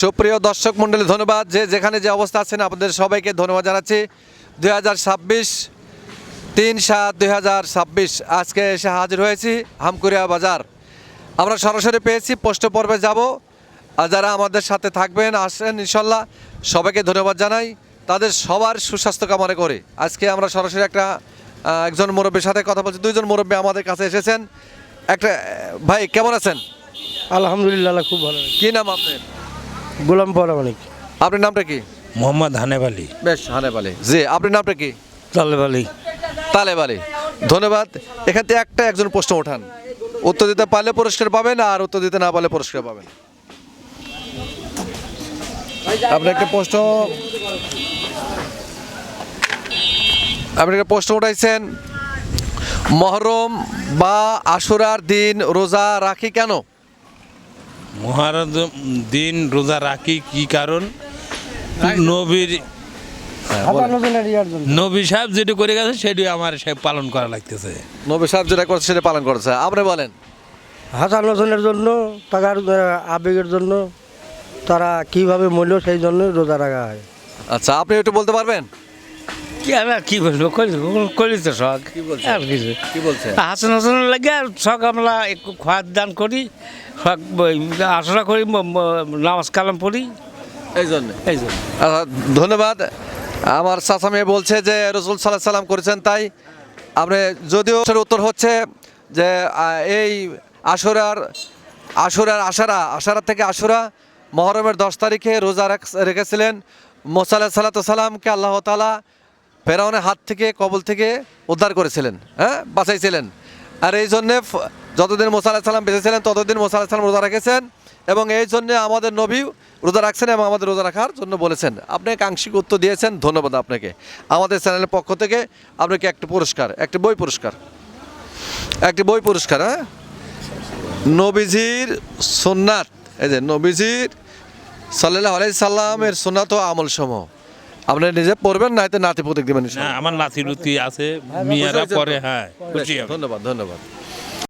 সুপ্রিয় দর্শক মণ্ডলী, ধন্যবাদ। যেখানে যে অবস্থা আছেন আপনাদের সবাইকে ধন্যবাদ জানাচ্ছি। 2026 3/7/2026 আজকে এসে হাজির হয়েছি হামকুরিয়া বাজার। আমরা সরাসরি পেয়েছি, পোস্ট পর্বে যাব। আর যারা আমাদের সাথে থাকবেন আসেন ইনশাল্লাহ, সবাইকে ধন্যবাদ জানাই। তাদের সবার সুস্বাস্থ্য কামনা করে আজকে আমরা সরাসরি একজন মুরব্বীর সাথে কথা বলছি। দুইজন মুরব্বী আমাদের কাছে এসেছেন। ভাই কেমন আছেন? আলহামদুলিল্লাহ, খুব ভালো। কি নাম আপনার? গোলাম পরামানিক। আপনার নামটা কি? মোহাম্মদ হানেফ আলী। বেশ, হানেফ আলী। জি, আপনার নামটা কি? তালেব আলী। তালেব আলী, ধন্যবাদ। এখান থেকে একজন প্রশ্ন ওঠান, উত্তর দিতে পারলে পুরস্কার পাবেন, আর উত্তর দিতে না পারলে পুরস্কার পাবেন। আপনি একটা প্রশ্ন উঠাইছেন, মহরম বা আশুরার দিন রোজা রাখি কেন? মহারম দিন রোজা রাখি কি কারণ? নবী সাহেব যেটি করে গেছে সেটি আমার সে পালন করা লাগতেছে। নবী সাহেব যেটা করছে সেটা পালন করেছে। আপনি বলেন। হাসান হোসেনের জন্য, টাকার আবেগের জন্য, তারা কিভাবে মূল্য সেই জন্য রোজা রাখা হয়। আচ্ছা, আপনি একটু বলতে পারবেন? কি বলবো, করি তো শখ। আর কিছু কি বলছে? হাসান হাসানের লাগে আর শখ আমরা একটু খাওয়ার দান করি, শখ আশা করি, নামাজ কালাম পড়ি, এই জন্য। এই জন্য। ধন্যবাদ। আমার চাচা মেয়ে বলছে যে রসুল সাল্লাহ সাল্লাম করেছেন, তাই আপনি যদিও উত্তর হচ্ছে যে এই আশুরা থেকে আশুরা মহরমের 10 তারিখে রোজা রেখেছিলেন। মুসা আলাইহিস সালামকে আল্লাহ তাআলা ফেরাউনের হাত থেকে, কবল থেকে উদ্ধার করেছিলেন, বাঁচাইছিলেন। আর এই জন্যে যতদিন মুসা আলাইহিস সালাম বেঁচে ছিলেন ততদিন মুসা আলাইহিস সালাম রোজা রেখেছেন, এবং এই জন্যে আমাদের নবী রোজা রাখছেন এবং আমাদের রোজা রাখার জন্য বলেছেন। আপনি আংশিক উত্তর দিয়েছেন, ধন্যবাদ আপনাকে। আমাদের চ্যানেলের পক্ষ থেকে আপনাকে একটি বই পুরস্কার, নবীজির সুন্নাত, এই যে নবীজির সাল্লাল্লাহু আলাইহি সাল্লামের সুন্নাত ও আমল সমূহ আপনি নিজে পড়বেন, না নাতি পুতিক দিবেন। আমার নাতি রুতি আছে, মেয়েরা পরে। হ্যাঁ, ধন্যবাদ।